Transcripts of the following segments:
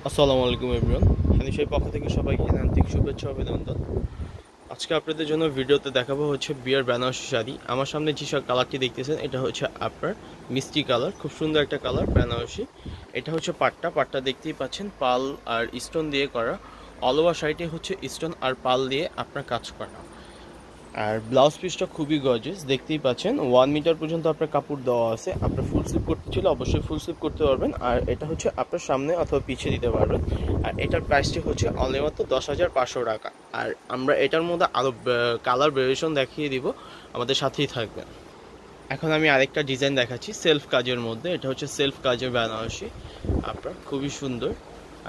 আসসালামু আলাইকুম এভরিওয়ান। হানিফের পক্ষ থেকে সবাইকে আন্তরিক শুভেচ্ছা ও অভিনন্দন। আজকে আপনাদের জন্য ভিডিওতে দেখাবো হচ্ছে বিয়ার বেনারসি শাড়ি। আমার সামনে যে কালারটি দেখতেছেন এটা হচ্ছে আপনার মিষ্টি কালার, খুব সুন্দর একটা কালার বেনারসি। এটা হচ্ছে পাটটা দেখতেই পাচ্ছেন, পাল আর স্টোন দিয়ে করা। অল ওভার শাড়িটি হচ্ছে স্টোন আর পাল দিয়ে আপনার কাজ করা। আর ব্লাউজ পিসটা খুবই গর্জিয়াস, দেখতেই পাচ্ছেন 1 মিটার পর্যন্ত আপনার কাপড় দেওয়া আছে। আপনার ফুল স্লিভ করতে ছিল অবশ্যই ফুল স্লিভ করতে পারবেন, আর এটা হচ্ছে আপনার সামনে অথবা পিছিয়ে দিতে পারবেন। আর এটার প্রাইসটি হচ্ছে অনলি মাত্র 10,500 টাকা। আর আমরা এটার মধ্যে আরও কালার ভেরিয়েশন দেখিয়ে দিব, আমাদের সাথেই থাকবেন। এখন আমি আরেকটা ডিজাইন দেখাচ্ছি সেলফ কাজের মধ্যে। এটা হচ্ছে সেলফ কাজের বেনারসি, আপনার খুবই সুন্দর।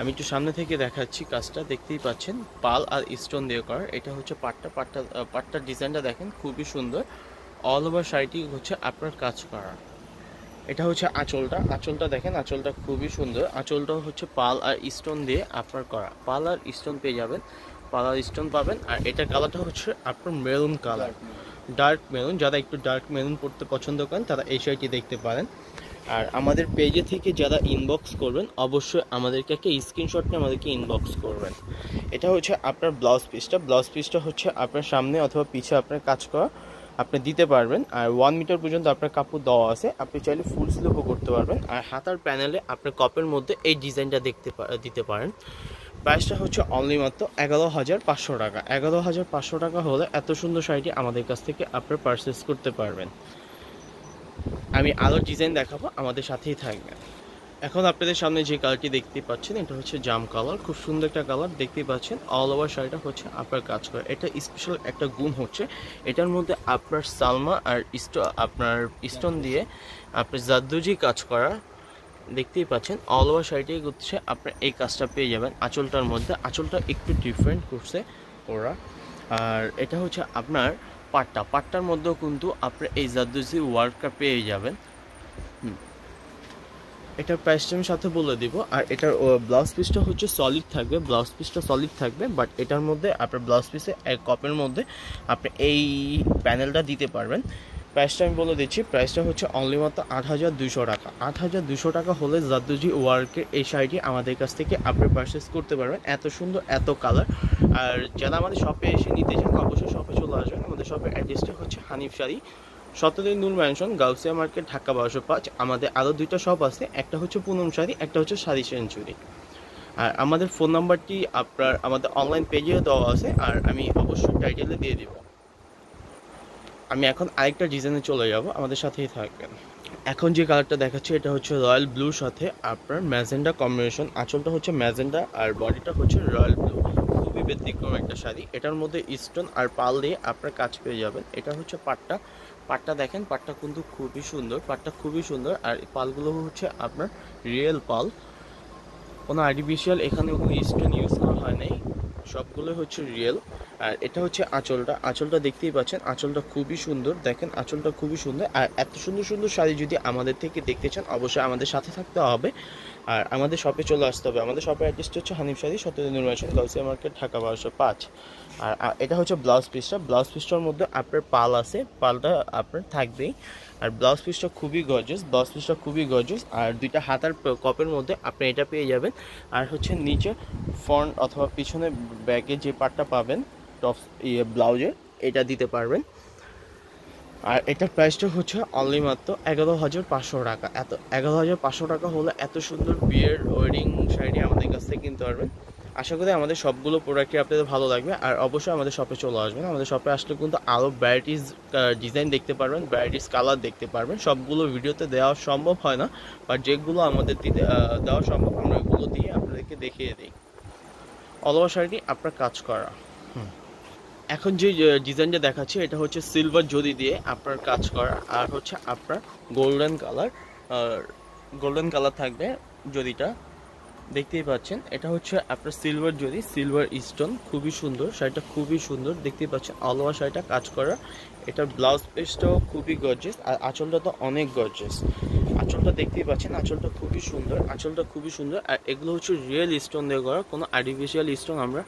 আমি একটু সামনে থেকে দেখাচ্ছি কাজটা, দেখতেই পাচ্ছেন পাল আর স্টোন দিয়ে করা। এটা হচ্ছে পাটটার ডিজাইনটা দেখেন খুবই সুন্দর। অল ওভার শাড়িটি হচ্ছে আপনার কাজ করা। এটা হচ্ছে আঁচলটা দেখেন, আঁচলটা খুবই সুন্দর। আঁচলটা হচ্ছে পাল আর স্টোন দিয়ে আপনার করা, পাল আর স্টোন পেয়ে যাবেন, পাল আর স্টোন পাবেন। আর এটার কালারটা হচ্ছে আপনার মেরুন কালার, ডার্ক মেরুন। যারা একটু ডার্ক মেরুন পড়তে পছন্দ করেন তারা এই শাড়িটি দেখতে পারেন। আর আমাদের পেজে থেকে যারা ইনবক্স করবেন অবশ্যই আমাদেরকে একটা স্ক্রিনশট নিয়ে আমাদেরকে ইনবক্স করবেন। এটা হচ্ছে আপনার ব্লাউজ পিসটা হচ্ছে আপনার সামনে অথবা পিছে আপনার কাজ করা আপনি দিতে পারবেন। আর 1 মিটার পর্যন্ত আপনার কাপড় দেওয়া আছে, আপনি চাইলে ফুল স্লিভও করতে পারবেন। আর হাতার প্যানেলে আপনার কপের মধ্যে এই ডিজাইনটা দিতে পারেন। প্রাইসটা হচ্ছে অনলি মাত্র 11,500 টাকা। 11,500 টাকা হলে এত সুন্দর শাড়িটি আমাদের কাছ থেকে আপনার পারচেস করতে পারবেন। আমি আরও ডিজাইন দেখাবো, আমাদের সাথেই থাকবেন। এখন আপনাদের সামনে যে কালারটি দেখতে পাচ্ছেন এটা হচ্ছে জাম কালার, খুব সুন্দর একটা কালার। দেখতেই পাচ্ছেন অল ওভার শাড়িটা হচ্ছে আপনার কাজ করা। এটা স্পেশাল একটা গুণ হচ্ছে এটার মধ্যে আপনার সালমা আর আপনার স্টোন দিয়ে আপনার জাদুজি কাজ করা। দেখতেই পাচ্ছেন অল ওভার শাড়িটি হচ্ছে আপনার এই কাজটা পেয়ে যাবেন। আঁচলটার মধ্যে আঁচলটা একটু ডিফারেন্ট করছে ওরা। আর এটা হচ্ছে আপনার পাটটার মধ্যেও কিন্তু আপনার এই জাদুজি ওয়ার্কটা পেয়ে যাবেন। এটার প্রাইসটা আমি সাথে বলে দিব। আর এটার ব্লাউজ পিসটা হচ্ছে সলিড থাকবে, বাট এটার মধ্যে আপনার ব্লাউজ পিসে এক কপের মধ্যে আপনি এই প্যানেলটা দিতে পারবেন। প্রাইসটা আমি বলে দিচ্ছি, প্রাইসটা হচ্ছে অনলি মাত্র 8,200 টাকা। 8,200 টাকা হলে জাদুজি ওয়ার্কের এই শাড়িটি আমাদের কাছ থেকে আপনি পারচেস করতে পারবেন। এত সুন্দর, এত কালার। আর যারা আমাদের শপে এসে নিতে চান অবশ্যই শপে চলে আসবেন। আমাদের শপের অ্যাড্রেসটা হচ্ছে হানিফ শাড়ি, 17 নূর ম্যানশন, গাউসিয়া মার্কেট, ঢাকা 1205। আমাদের আরও দুইটা শপ আছে, একটা হচ্ছে পুনম শাড়ি, একটা হচ্ছে শাড়ি সেঞ্চুরি। আর আমাদের ফোন নাম্বারটি আপনার আমাদের অনলাইন পেজেও দেওয়া আছে, আর আমি অবশ্যই টাইটেলে দিয়ে দিব। আমি এখন আরেকটা ডিজাইনে চলে যাব, আমাদের সাথেই থাকবেন। এখন যে কালারটা দেখাচ্ছি এটা হচ্ছে রয়্যাল ব্লুর সাথে আপনার ম্যাজেন্ডা কম্বিনেশন। আঁচলটা হচ্ছে ম্যাজেন্ডা আর বডিটা হচ্ছে রয়্যাল ব্লু, খুবই ব্যতিক্রম একটা শাড়ি। এটার মধ্যে স্টোন আর পাল দিয়ে আপনার কাজ পেয়ে যাবেন। এটা হচ্ছে পাটটা দেখেন, পাটটা কিন্তু খুবই সুন্দর। আর পালগুলো হচ্ছে আপনার রিয়েল পাল, কোনো আর্টিফিশিয়াল এখানে কোনো স্টোন ইউজ করা হয় নাই, সবগুলো হচ্ছে রিয়েল। আর এটা হচ্ছে আঁচলটা দেখতেই পাচ্ছেন, আঁচলটা খুবই সুন্দর। দেখেন আঁচলটা খুবই সুন্দর। আর এত সুন্দর সুন্দর শাড়ি যদি আমাদের থেকে দেখতে চান অবশ্যই আমাদের সাথে থাকতে হবে, আর আমাদের শপে চলে আসতে হবে। আমাদের শপের অ্যাড্রেসটা হচ্ছে হানিফ শাড়ি, 17 নূর ম্যানশন, গাউসিয়া মার্কেট, ঢাকা 1205। আর এটা হচ্ছে ব্লাউজ পিসটার মধ্যে আপনার পাল আছে, পালটা আপনার থাকবেই। আর ব্লাউজ পিসটা খুবই গর্জিয়াস। আর দুইটা হাতার কপের মধ্যে আপনি এটা পেয়ে যাবেন। আর হচ্ছে নিচে ফ্রন্ট অথবা পিছনে ব্যাগে যে পার্টটা পাবেন টপ ব্লাউজের, এটা দিতে পারবেন। আর এটার প্রাইসটা হচ্ছে অনলি মাত্র 11,500 টাকা। 11,500 টাকা হলে এত সুন্দর বিয়ের ওয়েডিং শাড়ি আমাদের কাছ থেকে কিনতে পারবেন। আশা করি আমাদের সবগুলো প্রোডাক্টই আপনাদের ভালো লাগবে। আর অবশ্যই আমাদের শপে চলে আসবেন। আমাদের শপে আসলে কিন্তু আরও ভ্যারাইটিস ডিজাইন দেখতে পারবেন, ভ্যারাইটিস কালার দেখতে পারবেন। সবগুলো ভিডিওতে দেওয়া সম্ভব হয় না, বাট যেগুলো আমাদের দেওয়া সম্ভব আমরা এগুলো দিয়ে আপনাদেরকে দেখিয়ে দিই। অল ওভার শাড়িটি আপনার কাজ করা। এখন যে ডিজাইনটা দেখাচ্ছি এটা হচ্ছে সিলভার জরি দিয়ে আপনার কাজ করা, আর হচ্ছে আপনার গোল্ডেন কালার থাকবে জরিটা। দেখতেই পাচ্ছেন এটা হচ্ছে আপনার সিলভার জরি, সিলভার স্টোন, খুবই সুন্দর শাড়িটা, খুবই সুন্দর। দেখতেই পাচ্ছেন অল ওভার শাড়িটা কাজ করা। এটার ব্লাউজ পিসটাও খুবই গর্জিয়াস, আর আঁচলটা তো অনেক গর্জিয়াস। আঁচলটা দেখতেই পাচ্ছেন, আঁচলটা খুবই সুন্দর। আর এগুলো হচ্ছে রিয়েল স্টোন দিয়ে করা, কোনো আর্টিফিশিয়াল স্টোন আমরা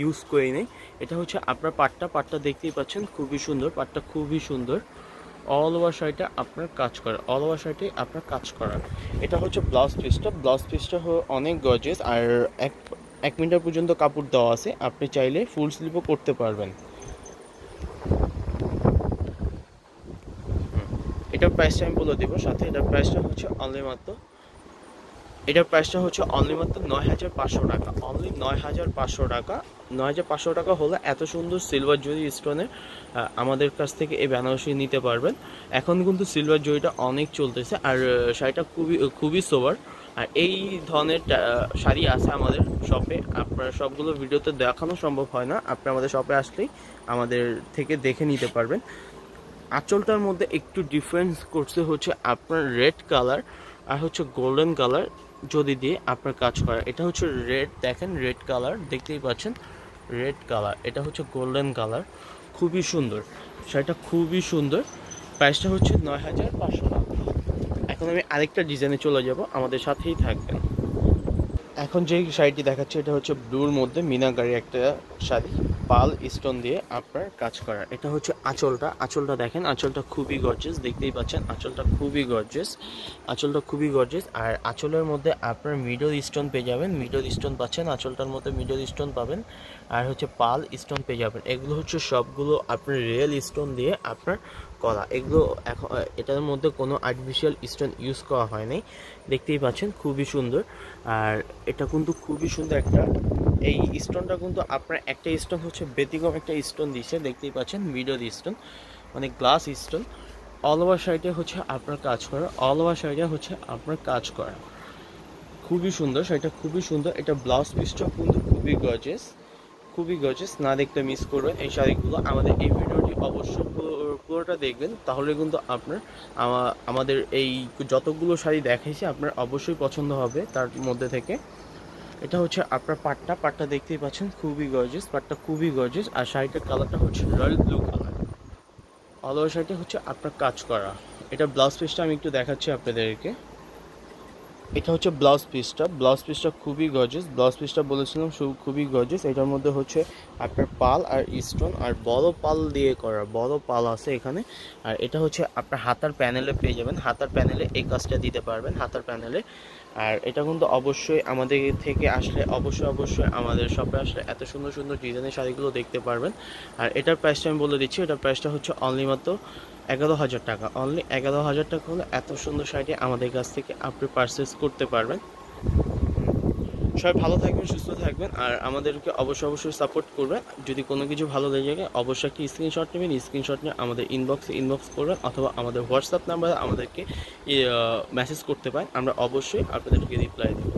ইউজ করি নাই। এটা হচ্ছে আপনার পাটটা দেখতেই পাচ্ছেন খুবই সুন্দর, পাটটা খুবই সুন্দর। অল ওভার শাড়িটা আপনার কাজ করা, অল ওভার শাড়িতে আপনার কাজ করা। এটা হচ্ছে ব্লাউজ পিসটা। ব্লাউজ পিসটা অনেক গর্জিয়াস, আর এক এক মিটার পর্যন্ত কাপড় দেওয়া আছে, আপনি চাইলে ফুল স্লিভও করতে পারবেন। এটার প্রাইসটা আমি বলে দেবো সাথে। এটার প্রাইসটা হচ্ছে অনলি মাত্র, এটার প্রাইসটা হচ্ছে অনলি মাত্র ৯,৫০০ টাকা। অনলি ৯,৫০০ টাকা। ৯,৫০০ টাকা হলে এত সুন্দর সিলভার জরি স্টোনের আমাদের কাছ থেকে এই বেনারসি নিতে পারবেন। এখন কিন্তু সিলভার জরিটা অনেক চলতেছে, আর শাড়িটা খুবই খুবই সোবার। আর এই ধরনের শাড়ি আছে আমাদের শপে, আপনার সবগুলো ভিডিওতে দেখানো সম্ভব হয় না, আপনি আমাদের শপে আসলেই আমাদের থেকে দেখে নিতে পারবেন। আঁচলটার মধ্যে একটু ডিফারেন্স করছে হচ্ছে আপনার রেড কালার আর হচ্ছে গোল্ডেন কালার যদি দিয়ে আপনার কাজ করা। এটা হচ্ছে রেড, দেখেন রেড কালার দেখতেই পাচ্ছেন, রেড কালার। এটা হচ্ছে গোল্ডেন কালার, খুবই সুন্দর শাড়িটা, খুবই সুন্দর। প্রাইসটা হচ্ছে ৯,৫০০ টাকা। এখন আমি আরেকটা ডিজাইনে চলে যাব, আমাদের সাথেই থাকবেন। এখন যে শাড়িটি দেখাচ্ছে এটা হচ্ছে ব্লুর মধ্যে মিনাকারি একটা শাড়ি, পাল স্টোন দিয়ে আপনার কাজ করা। এটা হচ্ছে আঁচলটা, আঁচলটা দেখেন, আঁচলটা খুবই গর্জিয়াস, দেখতেই পাচ্ছেন আঁচলটা খুবই গর্জিয়াস, আঁচলটা খুবই গর্জিয়াস। আর আঁচলের মধ্যে আপনার মিডল স্টোন পেয়ে যাবেন, মিডল স্টোন পাচ্ছেন, আঁচলটার মধ্যে মিডল স্টোন পাবেন, আর হচ্ছে পাল স্টোন পেয়ে যাবেন। এগুলো হচ্ছে সবগুলো আপনার রিয়েল স্টোন দিয়ে আপনার করা। এগুলো এখন এটার মধ্যে কোনো আর্টিফিশিয়াল স্টোন ইউজ করা হয়নি, দেখতেই পাচ্ছেন খুবই সুন্দর। আর এটা কিন্তু খুবই সুন্দর একটা, এই স্টোনটা কিন্তু আপনার একটা স্টোন হচ্ছে ব্যতিক্রম একটা স্টোন দিচ্ছে, দেখতেই পাচ্ছেন মিডল স্টোন, মানে গ্লাস স্টোন। অল ওভার শাড়িটা হচ্ছে আপনার কাজ করা, অল ওভার শাড়িটা হচ্ছে আপনার কাজ করা, খুবই সুন্দর শাড়িটা, খুবই সুন্দর। এটা ব্লাউজ পিসটা কিন্তু খুবই গর্জিয়াস, খুবই গর্জিয়াস। না দেখতে মিস করবেন এই শাড়িগুলো। আমাদের এই ভিডিওটি অবশ্যই পুরোটা দেখবেন, তাহলে কিন্তু আপনার আমাদের এই যতগুলো শাড়ি দেখাইছি আপনার অবশ্যই পছন্দ হবে তার মধ্যে থেকে। এটা হচ্ছে আপনার পাটটা, পাটটা দেখতেই পাচ্ছেন খুবই গর্জিয়াস, পাটটা খুবই গর্জিয়াস। আর শাড়িটার কালারটা হচ্ছে royal blue colour. All over শাড়িটা হচ্ছে আপনার কাজ করা। এটা ব্লাউজ পিসটা আমি একটু দেখাচ্ছি আপনাদেরকে। এটা হচ্ছে ব্লাউজ পিসটা, ব্লাউজ পিসটা খুবই গর্জিয়াস, ব্লাউজ পিসটা বলেছিলাম খুবই গর্জিয়াস। এটার মধ্যে হচ্ছে আপনার পাল আর স্টোন আর বড় পাল দিয়ে করা, বড় পাল আছে এখানে। আর এটা হচ্ছে আপনার হাতার প্যানেলে পেয়ে যাবেন, হাতার প্যানেলে এই কাজটা দিতে পারবেন, হাতার প্যানেলে। আর এটা কিন্তু অবশ্যই আমাদের থেকে আসলে অবশ্যই আমাদের শপে আসলে এত সুন্দর সুন্দর ডিজাইনের শাড়িগুলো দেখতে পারবেন। আর এটার প্রাইসটা আমি বলে দিচ্ছি, এটার প্রাইসটা হচ্ছে অনলি মাত্র 11,000 টাকা। অনলি 11,000 টাকা হলে এত সুন্দর শাড়িটি আমাদের কাছ থেকে আপনি পারচেস করতে পারবেন। সবাই ভালো থাকবেন, সুস্থ থাকবেন, আর আমাদেরকে অবশ্যই সাপোর্ট করবেন। যদি কোনো কিছু ভালো লেগে যায় অবশ্যই একটি স্ক্রিনশট নেবেন, স্ক্রিনশট নিয়ে আমাদের ইনবক্স করবেন, অথবা আমাদের হোয়াটসঅ্যাপ নাম্বারে আমাদেরকে মেসেজ করতে পারেন, আমরা অবশ্যই আপনাদেরকে রিপ্লাই দেব।